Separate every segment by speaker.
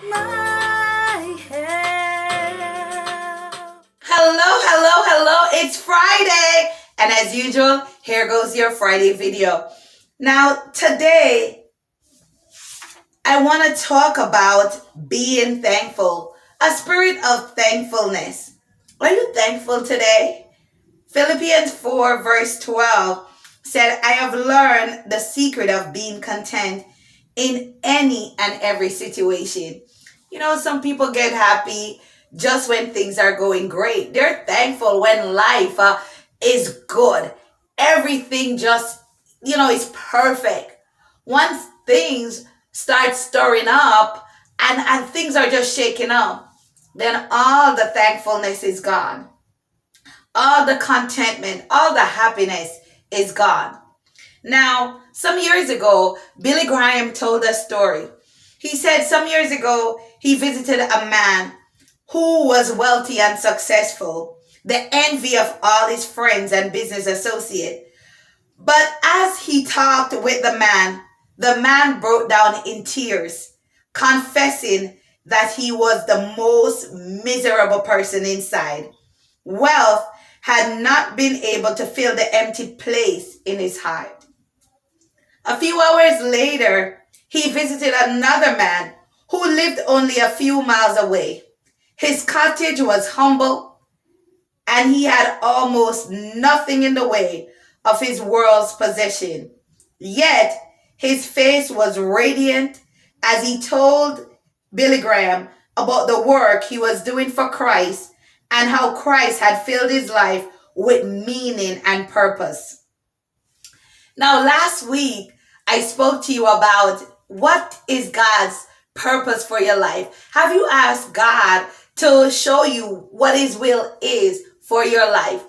Speaker 1: my help.
Speaker 2: Hello. It's Friday. And as usual, here goes your Friday video. Now, today, I want to talk about being thankful, a spirit of thankfulness. Are you thankful today? Philippians 4, verse 12 said, I have learned the secret of being content in any and every situation. You know, some people get happy just when things are going great. They're thankful when life is good. Everything just, is perfect. Once things start stirring up and things are just shaking up, then all the thankfulness is gone. All the contentment, all the happiness is gone. Now, some years ago, Billy Graham told a story. He said some years ago, he visited a man who was wealthy and successful, the envy of all his friends and business associates. But as he talked with the man broke down in tears, confessing that he was the most miserable person inside. Wealth had not been able to fill the empty place in his heart. A few hours later, he visited another man who lived only a few miles away. His cottage was humble, and he had almost nothing in the way of his world's possession. Yet, his face was radiant as he told Billy Graham about the work he was doing for Christ and how Christ had filled his life with meaning and purpose. Now, last week, I spoke to you about what is God's purpose for your life. Have you asked God to show you what his will is for your life?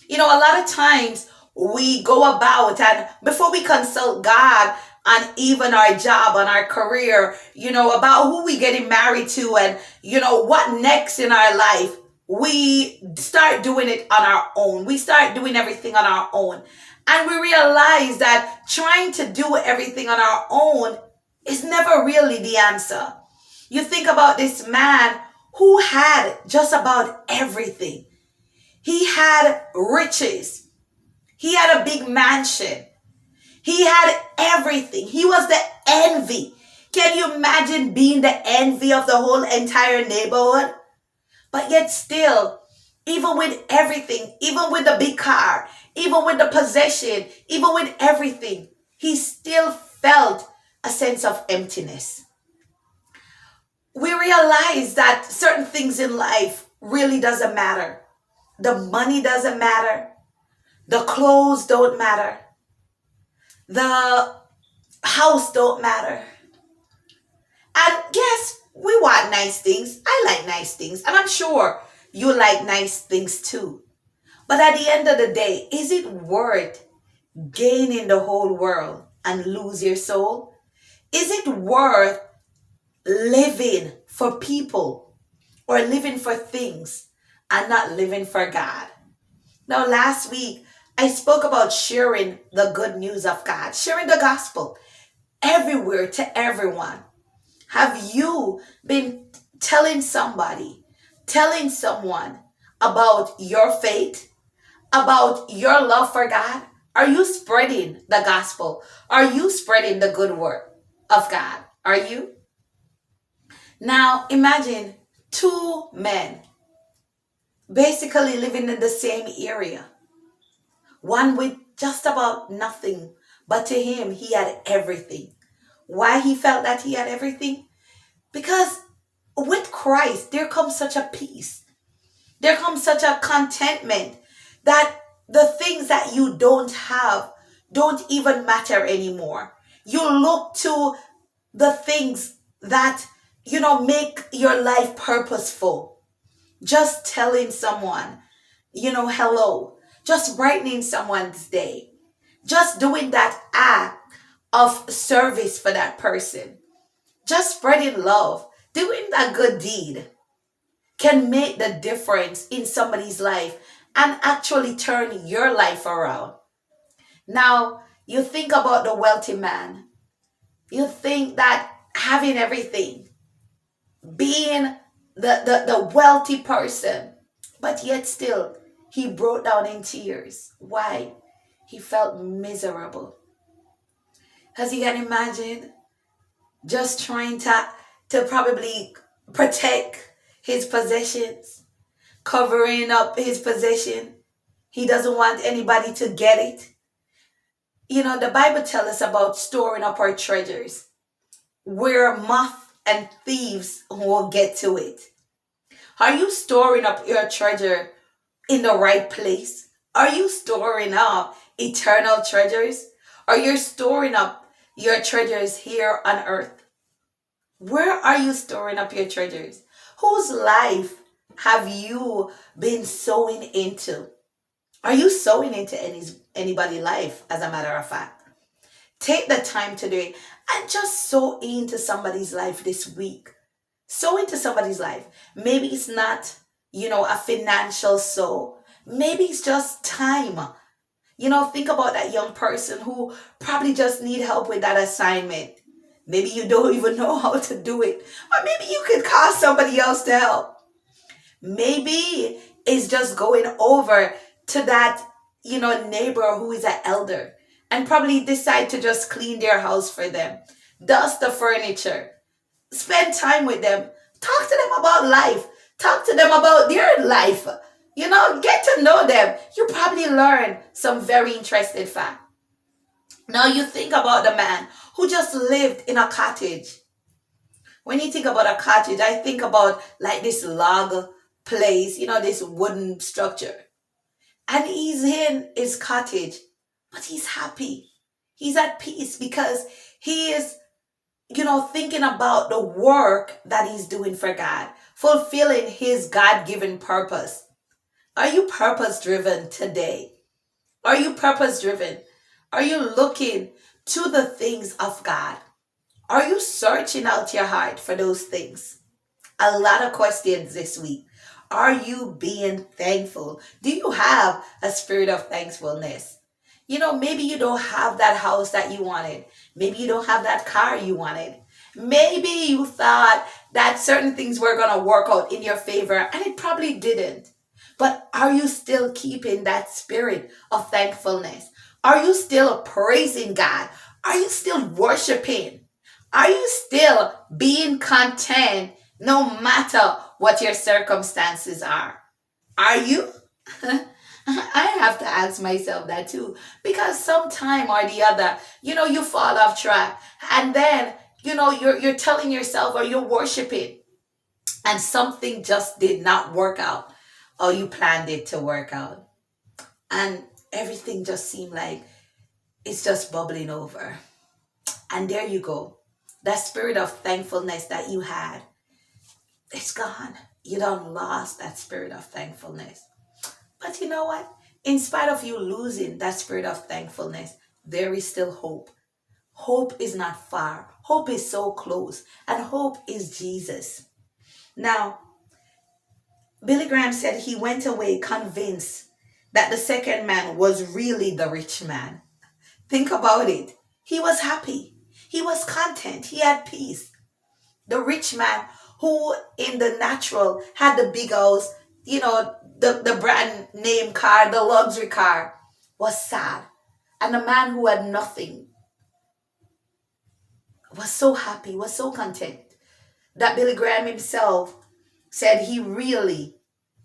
Speaker 2: You know, a lot of times we go about and before we consult God on even our job, on our career, about who we getting married to and, what next in our life, we start doing it on our own. We start doing everything on our own. And we realize that trying to do everything on our own is never really the answer. You think about this man who had just about everything. He had riches. He had a big mansion. He had everything. He was the envy. Can you imagine being the envy of the whole entire neighborhood? But yet still, even with everything, even with the big car, even with the possession, even with everything, he still felt a sense of emptiness. We realize that certain things in life really doesn't matter. The money doesn't matter. The clothes don't matter. The house don't matter. And yes, we want nice things. I like nice things. And I'm sure you like nice things too. But at the end of the day, is it worth gaining the whole world and lose your soul? Is it worth living for people or living for things and not living for God? Now, last week, I spoke about sharing the good news of God, sharing the gospel everywhere to everyone. Have you been telling someone about your faith, about your love for God? Are you spreading the gospel? Are you spreading the good word of God? Are you? Now, imagine two men basically living in the same area. One with just about nothing, but to him, he had everything. Why he felt that he had everything? Because with Christ, there comes such a peace. There comes such a contentment that the things that you don't have don't even matter anymore. You look to the things that, make your life purposeful. Just telling someone, hello. Just brightening someone's day. Just doing that act of service for that person. Just spreading love, doing that good deed can make the difference in somebody's life and actually turn your life around. Now, you think about the wealthy man. You think that having everything, being the wealthy person, but yet still he broke down in tears. Why? He felt miserable. Because you can imagine just trying to probably protect his possessions, covering up his possession. He doesn't want anybody to get it. The Bible tells us about storing up our treasures where moth and thieves will get to it. Are you storing up your treasure in the right place? Are you storing up eternal treasures? Are you storing up your treasures here on earth? Where are you storing up your treasures? Whose life have you been sowing into? Are you sowing into anybody's life, as a matter of fact? Take the time to do it and just sow into somebody's life this week. Sow into somebody's life. Maybe it's not, a financial sow. Maybe it's just time. Think about that young person who probably just need help with that assignment. Maybe you don't even know how to do it. Or maybe you could call somebody else to help. Maybe it's just going over to that, neighbor who is an elder and probably decide to just clean their house for them. Dust the furniture. Spend time with them. Talk to them about life. Talk to them about their life. Get to know them. You probably learn some very interesting fact. Now you think about the man who just lived in a cottage. When you think about a cottage, I think about like this log place, this wooden structure. And he's in his cottage, but he's happy. He's at peace because he is, thinking about the work that he's doing for God, fulfilling his God-given purpose. Are you purpose driven today? Are you purpose driven? Are you looking to the things of God? Are you searching out your heart for those things? A lot of questions this week. Are you being thankful? Do you have a spirit of thankfulness? Maybe you don't have that house that you wanted. Maybe you don't have that car you wanted. Maybe you thought that certain things were going to work out in your favor and it probably didn't. But are you still keeping that spirit of thankfulness? Are you still praising God? Are you still worshiping? Are you still being content no matter what your circumstances are? Are you? I have to ask myself that too. Because sometime or the other, you fall off track. And then, you're telling yourself or you're worshiping. And something just did not work out. Or you planned it to work out. And everything just seemed like it's just bubbling over. And there you go. That spirit of thankfulness that you had, it's gone. You done lost that spirit of thankfulness. But you know what? In spite of you losing that spirit of thankfulness, there is still hope. Hope is not far. Hope is so close. And hope is Jesus. Now, Billy Graham said he went away convinced that the second man was really the rich man. Think about it. He was happy. He was content. He had peace. The rich man who in the natural had the big house, the brand name car, the luxury car, was sad. And the man who had nothing was so happy, was so content that Billy Graham himself said he really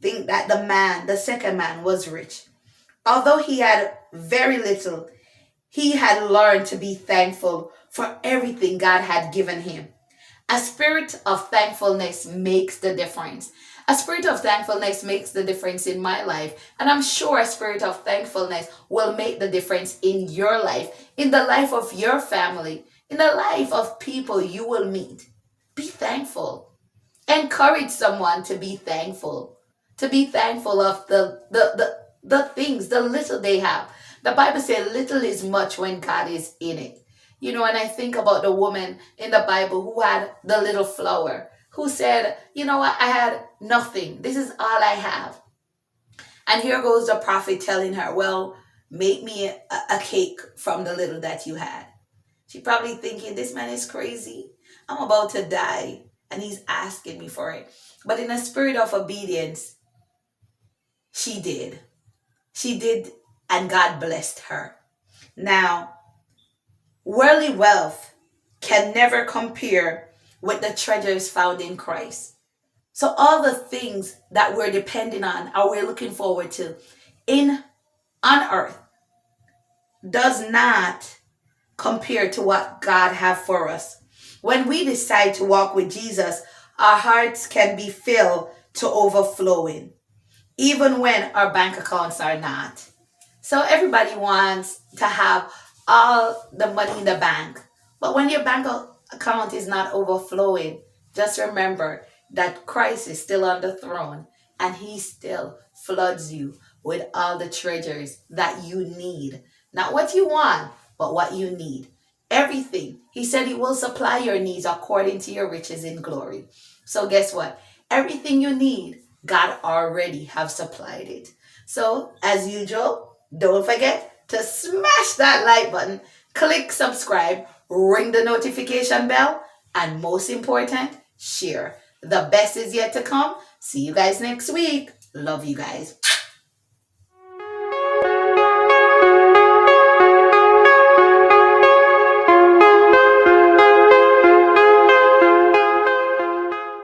Speaker 2: think that the second man was rich. Although he had very little, he had learned to be thankful for everything God had given him. A spirit of thankfulness makes the difference. A spirit of thankfulness makes the difference in my life. And I'm sure a spirit of thankfulness will make the difference in your life, in the life of your family, in the life of people you will meet. Be thankful. Encourage someone to be thankful. To be thankful of the things, the little they have. The Bible says little is much when God is in it. And I think about the woman in the Bible who had the little flour, who said, what, I had nothing. This is all I have. And here goes the prophet telling her, well, make me a cake from the little that you had. She probably thinking, this man is crazy. I'm about to die. and he's asking me for it. But in a spirit of obedience, she did. She did, and God blessed her. Now, worldly wealth can never compare with the treasures found in Christ. So all the things that we're depending on or we're looking forward to on earth does not compare to what God have for us. When we decide to walk with Jesus, our hearts can be filled to overflowing, even when our bank accounts are not. So everybody wants to have all the money in the bank. But when your bank account is not overflowing, just remember that Christ is still on the throne and he still floods you with all the treasures that you need. Not what you want, but what you need. Everything. He said he will supply your needs according to your riches in glory. So guess what? Everything you need, God already have supplied it. So as usual, don't forget to smash that like button, click subscribe, ring the notification bell, and most important, share. The best is yet to come. See you guys next week. Love you guys.